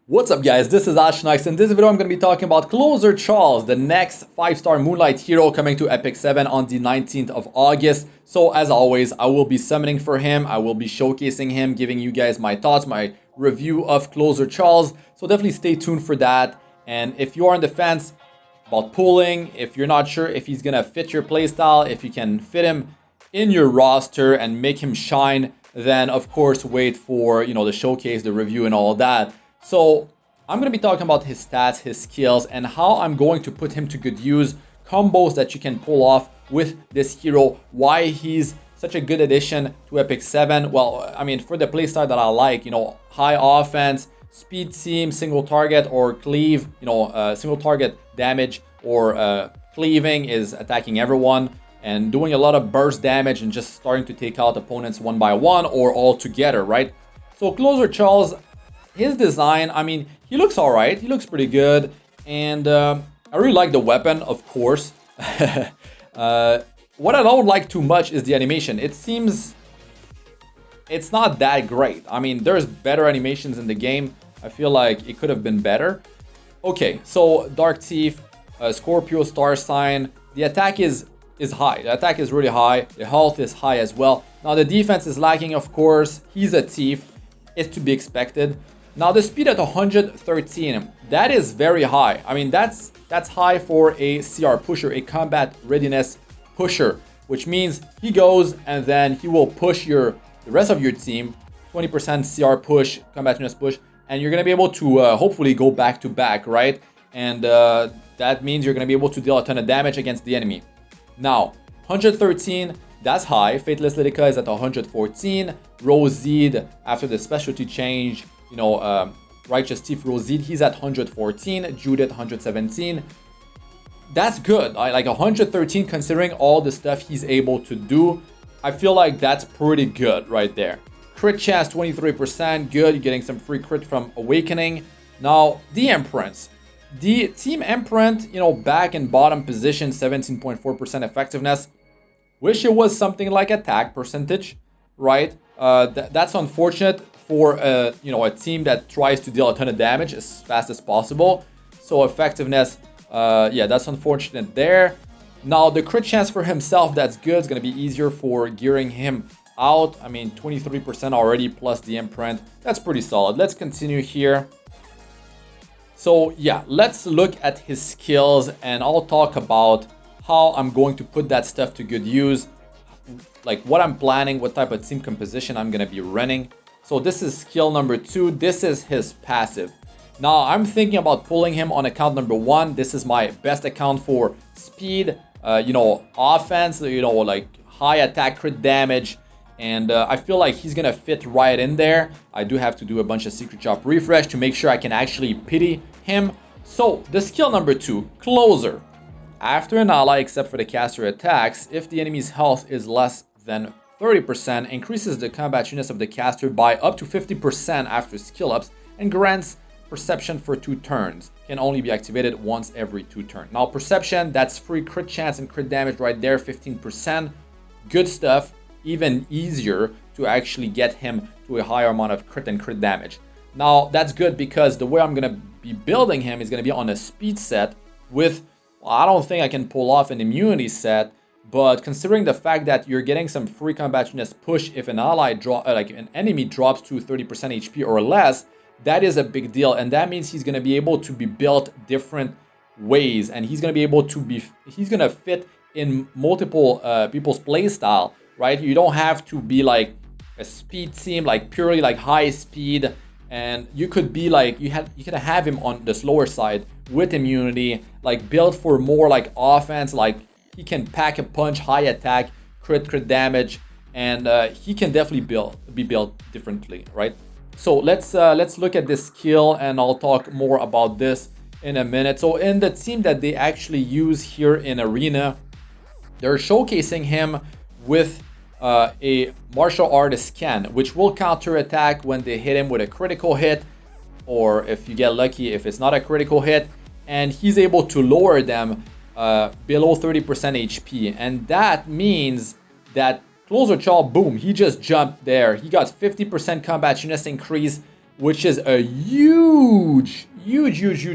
What's up guys, this is Astranox. In this video I'm going to be talking about Closer Charles, the next 5-star Moonlight hero coming to Epic 7 on the 19th of August. So as always, I will be summoning for him, I will be showcasing him, giving you guys my thoughts, my review of Closer Charles. So definitely stay tuned for that. And if you are on the fence about pulling, if you're not sure if he's going to fit your playstyle, if you can fit him in your roster and make him shine, then of course wait for, the showcase, the review and all that. So I'm going to be talking about his stats, his skills, and how I'm going to put him to good use, combos that you can pull off with this hero, why he's such a good addition to Epic 7. Well, I mean, for the playstyle that I like, high offense, speed team, single target or cleave, single target damage or cleaving is attacking everyone and doing a lot of burst damage and just starting to take out opponents one by one or all together, right? So Closer Charles, his design, I mean, he looks alright. He looks pretty good. And I really like the weapon, of course. What I don't like too much is the animation. It seems it's not that great. I mean, there's better animations in the game. I feel like it could have been better. Okay, so Dark Thief, Scorpio, Star Sign. The attack is high. The attack is really high. The health is high as well. Now, the defense is lacking, of course. He's a thief. It's to be expected. Now the speed at 113, that is very high. I mean, that's high for a CR pusher, a combat readiness pusher, which means he goes and then he will push the rest of your team, 20% CR push, combat readiness push, and you're gonna be able to hopefully go back to back, right? And that means you're gonna be able to deal a ton of damage against the enemy. Now, 113. That's high. Faithless Lytica is at 114. Roside, after the specialty change, Righteous Thief Roside, he's at 114. Judith, 117. That's good. Like 113, considering all the stuff he's able to do. I feel like that's pretty good right there. Crit chance, 23%. Good. You're getting some free crit from Awakening. Now, the Imprints. The Team Imprint, back in bottom position, 17.4% effectiveness. Wish it was something like attack percentage, right? That's unfortunate for a team that tries to deal a ton of damage as fast as possible. So effectiveness, yeah, that's unfortunate there. Now the crit chance for himself, that's good. It's gonna be easier for gearing him out. I mean, 23% already plus the imprint. That's pretty solid. Let's continue here. So yeah, let's look at his skills and I'll talk about how I'm going to put that stuff to good use, like what I'm planning, what type of team composition I'm gonna be running. So this is skill number 2. This is his passive. Now I'm thinking about pulling him on account number 1. This is my best account for speed, offense, like high attack crit damage. And I feel like he's gonna fit right in there. I do have to do a bunch of secret shop refresh to make sure I can actually pity him. So the skill number 2, Closer. After an ally, except for the caster attacks, if the enemy's health is less than 30%, increases the combat units of the caster by up to 50% after skill ups, and grants perception for 2 turns. Can only be activated once every 2 turns. Now perception, that's free crit chance and crit damage right there, 15%. Good stuff. Even easier to actually get him to a higher amount of crit and crit damage. Now that's good because the way I'm gonna be building him is gonna be on a speed set with, well, I don't think I can pull off an immunity set. But considering the fact that you're getting some free combat units push if an ally an enemy drops to 30% HP or less, that is a big deal, and that means he's gonna be able to be built different ways, and he's gonna fit in multiple people's play style, right? You don't have to be like a speed team, like purely like high speed, and you could be like you could have him on the slower side with immunity, like built for more like offense, like. He can pack a punch, high attack, crit damage, and he can definitely be built differently, right? So let's look at this skill, and I'll talk more about this in a minute. So in the team that they actually use here in Arena, they're showcasing him with a martial artist scan, which will counter attack when they hit him with a critical hit, or if you get lucky, if it's not a critical hit, and he's able to lower them below 30% HP, and that means that Closer Charles, boom, he just jumped there. He got 50% combat units increase which is a huge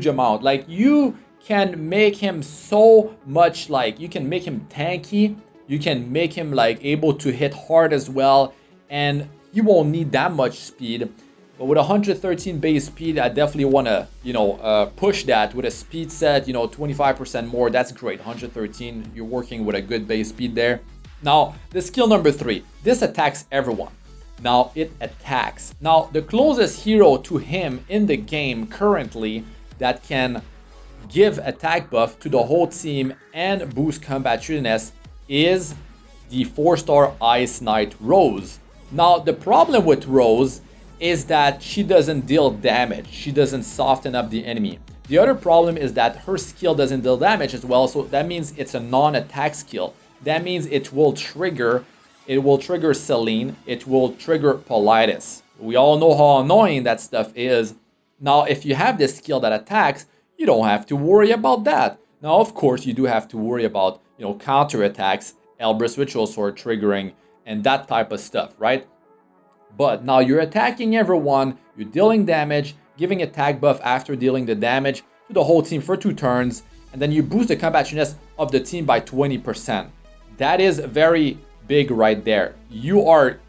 amount. Like, you can make him so much, like, you can make him tanky, you can make him like able to hit hard as well, and he won't need that much speed. But with 113 base speed, I definitely want to, you know, push that with a speed set, you know, 25% more. That's great. 113, you're working with a good base speed there. Now, the skill number 3, this attacks everyone. Now, it attacks. Now, the closest hero to him in the game currently that can give attack buff to the whole team and boost combat readiness is the 4-star Ice Knight Rose. Now, the problem with Rose is that she doesn't deal damage. She doesn't soften up the enemy. The other problem is that her skill doesn't deal damage as well, so that means it's a non-attack skill. That means it will trigger Selene, it will trigger Politis. We all know how annoying that stuff is. Now, if you have this skill that attacks, you don't have to worry about that. Now, of course, you do have to worry about, you know, counter attacks, Elbrus Ritual Sword triggering, and that type of stuff, right? But now you're attacking everyone, you're dealing damage, giving attack buff after dealing the damage to the whole team for 2 turns, and then you boost the combat readiness of the team by 20%. That is very big right there. You are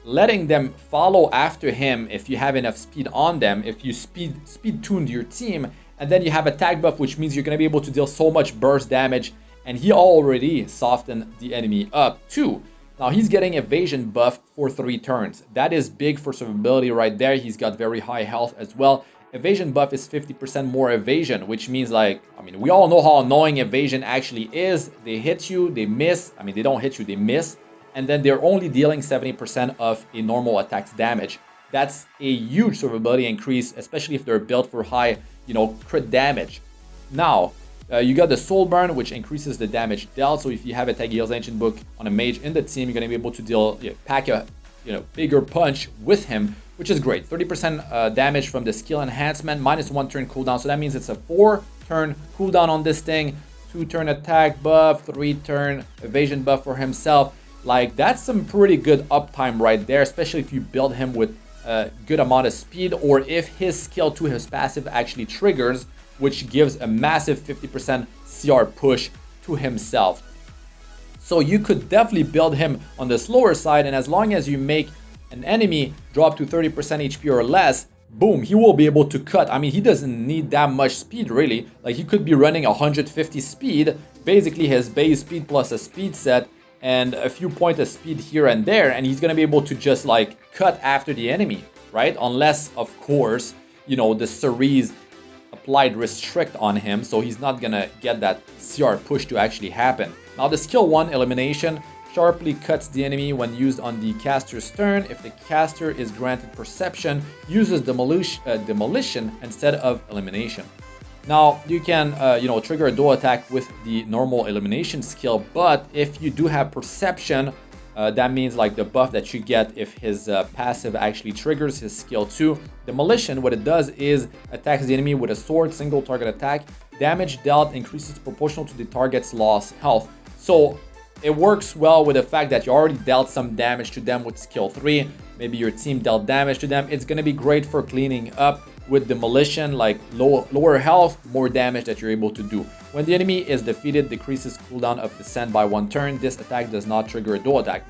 letting them follow after him if you have enough speed on them, if you speed tuned your team, and then you have attack buff, which means you're going to be able to deal so much burst damage, and he already softened the enemy up too. Now, he's getting evasion buff for 3 turns. That is big for survivability right there. He's got very high health as well. Evasion buff is 50% more evasion, which means, like, I mean, we all know how annoying evasion actually is. They hit you, they miss. I mean, they don't hit you, they miss. And then they're only dealing 70% of a normal attack's damage. That's a huge survivability increase, especially if they're built for high, you know, crit damage. Now, you got the Soul Burn, which increases the damage dealt. So if you have a Tagiel's Ancient Book on a mage in the team, you're going to be able to deal, pack a, you know, bigger punch with him, which is great. 30% damage from the skill enhancement, -1 turn cooldown. So that means it's a 4-turn cooldown on this thing, 2-turn attack buff, 3-turn evasion buff for himself. Like, that's some pretty good uptime right there, especially if you build him with a good amount of speed, or if his skill to his passive actually triggers, which gives a massive 50% CR push to himself. So you could definitely build him on the slower side, and as long as you make an enemy drop to 30% HP or less, boom, he will be able to cut. I mean, he doesn't need that much speed, really. Like, he could be running 150 speed, basically his base speed plus a speed set, and a few points of speed here and there, and he's gonna be able to just, like, cut after the enemy, right? Unless, of course, you know, the Cerise applied restrict on him, so he's not gonna get that CR push to actually happen. Now, the skill 1, Elimination, sharply cuts the enemy when used on the caster's turn. If the caster is granted Perception, uses Demolition instead of Elimination. Now, you can, you know, trigger a dual attack with the normal Elimination skill, but if you do have Perception, that means, like, the buff that you get if his passive actually triggers his skill 2. Demolition, what it does is attacks the enemy with a sword, single target attack. Damage dealt increases proportional to the target's lost health. So it works well with the fact that you already dealt some damage to them with skill 3. Maybe your team dealt damage to them. It's going to be great for cleaning up with Demolition, like lower health, more damage that you're able to do. When the enemy is defeated, decreases cooldown of Descent by 1 turn. This attack does not trigger a dual attack.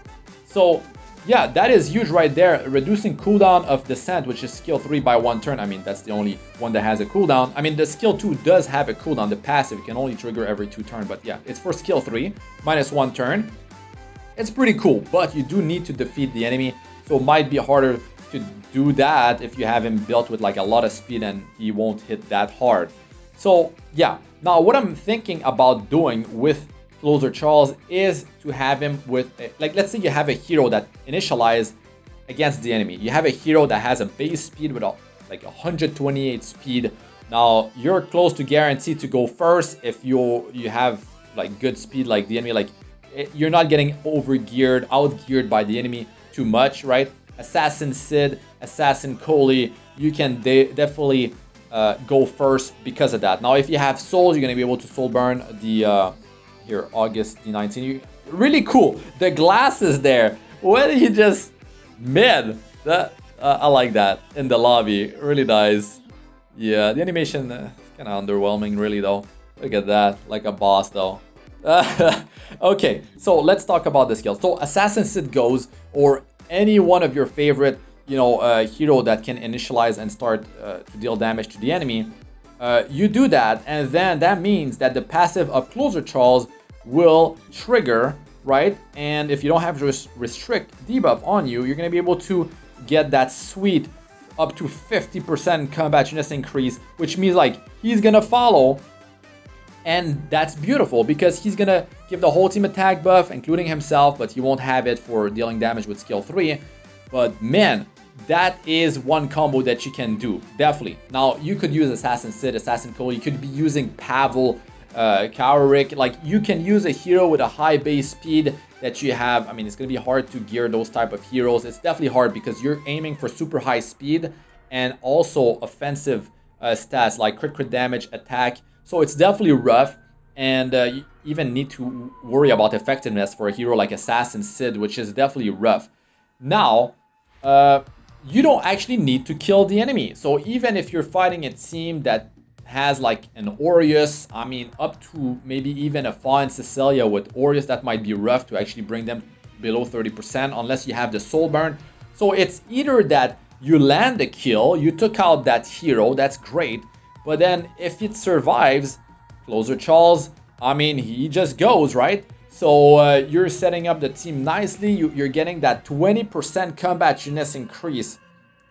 So yeah, that is huge right there. Reducing cooldown of Descent, which is skill 3 by 1 turn. I mean, that's the only one that has a cooldown. I mean, the skill 2 does have a cooldown. The passive can only trigger every 2 turns, but yeah, it's for skill 3, -1 turn. It's pretty cool, but you do need to defeat the enemy, so it might be harder to do that if you have him built with, like, a lot of speed and he won't hit that hard. So yeah, now what I'm thinking about doing with Closer Charles is to have him with, like, let's say you have a hero that initializes against the enemy. You have a hero that has a base speed with like 128 speed. Now, you're close to guaranteed to go first if you have, like, good speed like the enemy. Like, you're not getting over-geared, out-geared by the enemy too much, right? Assassin Sid, Assassin Coley, you can definitely go first because of that. Now, if you have souls, you're going to be able to soul burn the, here, August the 19th. Really cool. The glasses there. What did he just mid? I like that in the lobby. Really nice. Yeah, the animation kind of underwhelming, really, though. Look at that, like a boss, though. Okay, so let's talk about the skills. So Assassin Sid goes, or any one of your favorite, hero that can initialize and start to deal damage to the enemy. You do that, and then that means that the passive of Closer Charles will trigger, right? And if you don't have restrict debuff on you, you're gonna be able to get that sweet up to 50% combativeness increase, which means like he's gonna follow, and that's beautiful because he's gonna give the whole team attack buff, including himself, but he won't have it for dealing damage with skill 3. But man, that is one combo that you can do, definitely. Now, you could use Assassin Sid, Assassin Cole, you could be using Pavel, Kauric. Like, you can use a hero with a high base speed that you have. I mean, it's gonna be hard to gear those type of heroes. It's definitely hard because you're aiming for super high speed and also offensive stats like crit damage, attack. So it's definitely rough, and you even need to worry about effectiveness for a hero like Assassin Sid, which is definitely rough. Now, you don't actually need to kill the enemy. So even if you're fighting a team that has like an Aureus, I mean, up to maybe even a Fa and Cecilia with Aureus, that might be rough to actually bring them below 30% unless you have the Soul Burn. So it's either that you land the kill, you took out that hero, that's great, but then if it survives, Closer Charles, I mean, he just goes, right? So you're setting up the team nicely. You're getting that 20% combativeness increase,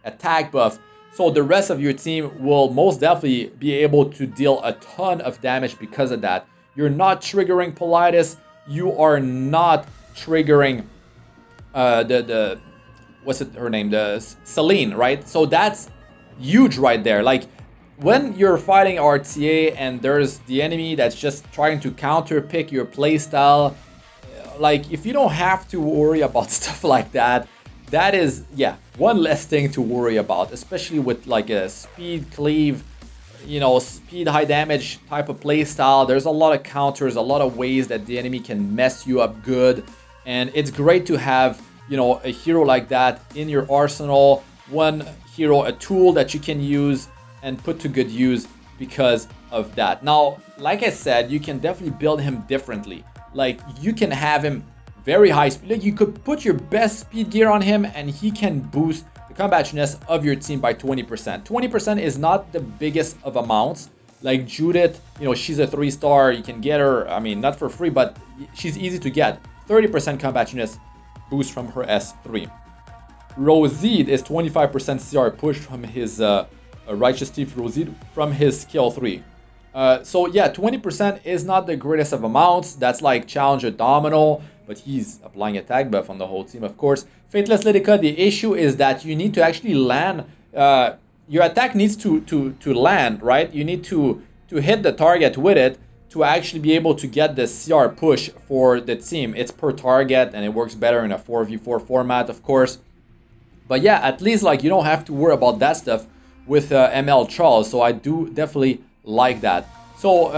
attack buff. So the rest of your team will most definitely be able to deal a ton of damage because of that. You're not triggering Politis. You are not triggering what's her name? The Celine, right? So that's huge right there. Like, when you're fighting RTA and there's the enemy that's just trying to counter pick your playstyle, like, if you don't have to worry about stuff like that, that is, yeah, one less thing to worry about, especially with like a speed cleave, speed high damage type of playstyle. There's a lot of counters, a lot of ways that the enemy can mess you up good, and it's great to have, a hero like that in your arsenal. One hero, a tool that you can use and put to good use because of that. Now, like I said, you can definitely build him differently. Like, you can have him very high speed. Like, you could put your best speed gear on him and he can boost the combativeness of your team by 20%. 20% is not the biggest of amounts. Like Judith, she's a 3-star. You can get her, I mean, not for free, but she's easy to get. 30% combativeness boost from her S3. Roside is 25% CR push from his Righteous Thief Roside from his skill 3. So yeah, 20% is not the greatest of amounts. That's like Challenger Domino, but he's applying attack buff on the whole team, of course. Faithless Lydica, the issue is that you need to actually land. Your attack needs to land, right? You need to hit the target with it to actually be able to get the CR push for the team. It's per target, and it works better in a 4v4 format, of course. But yeah, at least like you don't have to worry about that stuff with ML Charles, so I do definitely like that. So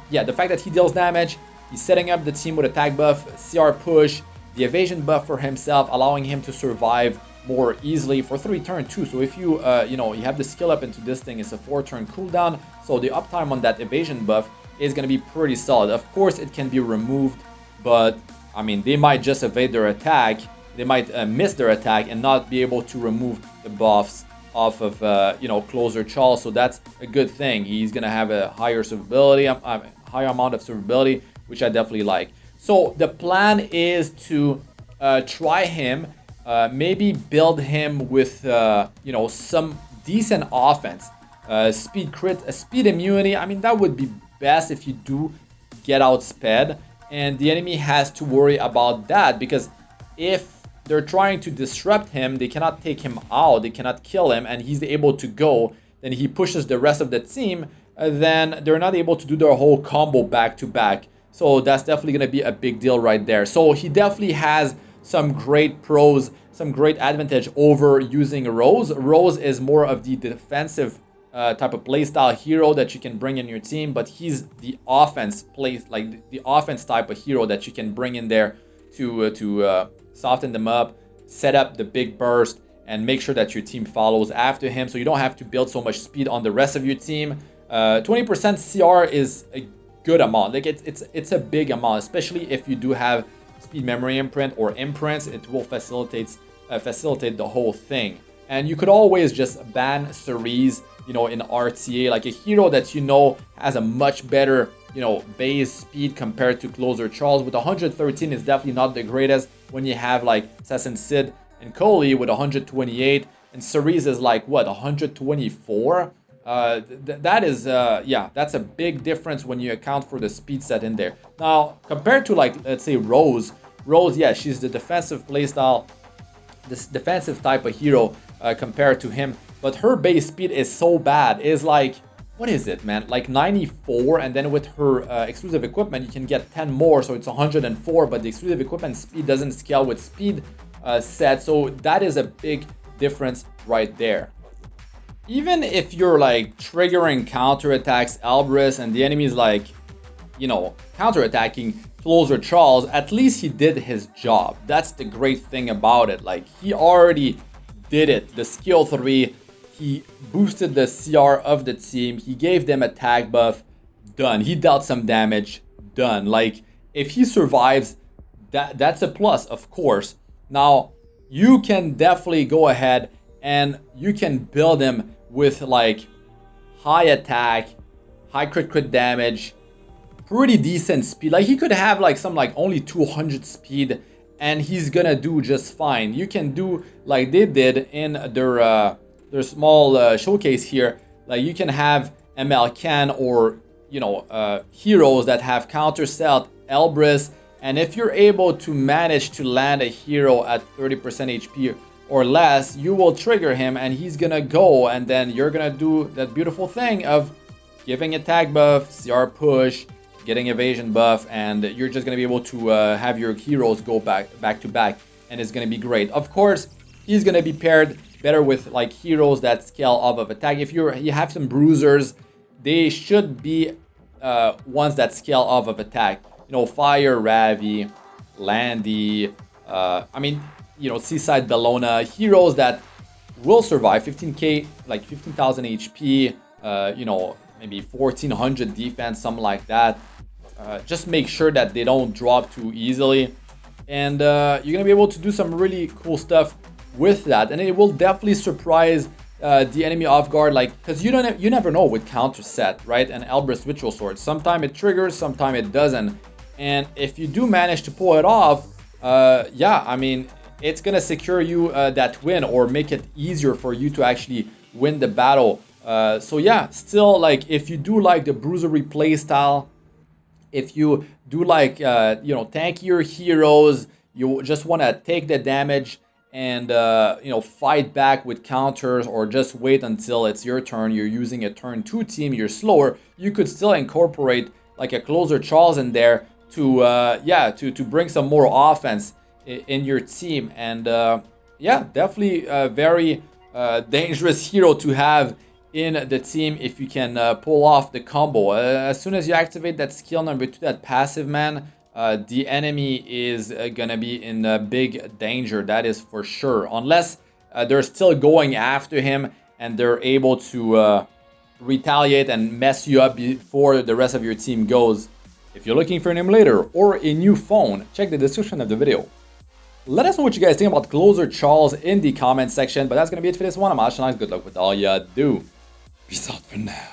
yeah, the fact that he deals damage, he's setting up the team with attack buff, CR push, the evasion buff for himself, allowing him to survive more easily for 3 turns too. So if you you have the skill up into this thing, it's a 4-turn cooldown, so the uptime on that evasion buff is going to be pretty solid. Of course, it can be removed, but I mean, they might just evade their attack, they might miss their attack and not be able to remove the buffs off of Closer Charles. So that's a good thing. He's gonna have a higher survivability, higher amount of survivability, which I definitely like. So the plan is to try him, maybe build him with some decent offense, speed crit, speed immunity. I mean, that would be best if you do get outsped, and the enemy has to worry about that, because if they're trying to disrupt him, they cannot take him out, they cannot kill him, and he's able to go, then he pushes the rest of the team, then they're not able to do their whole combo back to back. So that's definitely going to be a big deal right there. So he definitely has some great pros, some great advantage over using Rose. Rose is more of the defensive type of playstyle hero that you can bring in your team, but he's the offense the offense type of hero that you can bring in there to soften them up, set up the big burst, and make sure that your team follows after him, so you don't have to build so much speed on the rest of your team. 20% CR is a good amount. Like it's a big amount, especially if you do have speed memory imprint or imprints. It will facilitate the whole thing. And you could always just ban Cerise, you know, in RTA, like a hero that you know has a much better, you know, base speed compared to Closer Charles. With 113 is definitely not the greatest when you have like Assassin Sid and Coley with 128, and Cerise is like what, 124. That is yeah, that's a big difference when you account for the speed set in there. Now compared to, like, let's say Rose, yeah, she's the defensive playstyle, this defensive type of hero compared to him, but her base speed is so bad. Is like, what is it, man, like 94, and then with her exclusive equipment you can get 10 more, so it's 104, but the exclusive equipment speed doesn't scale with speed set, so that is a big difference right there. Even if you're like triggering counterattacks Elbrus and the enemy's like, you know, counterattacking Closer Charles, at least he did his job. That's the great thing about it. Like, he already did it. The skill 3, he boosted the CR of the team, he gave them attack buff, done. He dealt some damage, done. Like, if he survives, that's a plus, of course. Now, you can definitely go ahead and you can build him with like high attack, high crit damage, pretty decent speed. Like, he could have like some like only 200 speed and he's gonna do just fine. You can do like they did in their small showcase here. Like, you can have ML Can or, you know, heroes that have counter stealth Elbrus, and if you're able to manage to land a hero at 30% HP or less, you will trigger him and he's gonna go, and then you're gonna do that beautiful thing of giving attack buff, CR push, getting evasion buff, and you're just gonna be able to have your heroes go back to back, and it's gonna be great. Of course, he's gonna be paired better with like heroes that scale off of attack. If you have some bruisers, they should be ones that scale off of attack. You know, Fire, Ravi, Landy, I mean, you know, Seaside Bellona, heroes that will survive 15k, like 15,000 HP, you know, maybe 1400 defense, something like that. Just make sure that they don't drop too easily, and you're gonna be able to do some really cool stuff with that, and it will definitely surprise the enemy off guard, like, because you never know with counter set, right? And Elbrus Ritual Sword, sometimes it triggers, sometimes it doesn't, and if you do manage to pull it off, yeah, I mean, it's gonna secure you that win, or make it easier for you to actually win the battle. So yeah, still, like, if you do like the bruisery play style, if you do like you know, tankier heroes, you just want to take the damage and you know, fight back with counters, or just wait until it's your turn, you're using a turn 2 team, you're slower, you could still incorporate like a Closer Charles in there to yeah, to bring some more offense in your team. And yeah, definitely a very dangerous hero to have in the team if you can pull off the combo. As soon as you activate that skill number 2, that passive, man, the enemy is gonna be in big danger, that is for sure, unless they're still going after him and they're able to retaliate and mess you up before the rest of your team goes. If you're looking for an emulator or a new phone, check the description of the video. Let us know what you guys think about Closer Charles in the comment section. But that's going to be it for this one. I'm Astranox. Good luck with all you do. Peace out for now.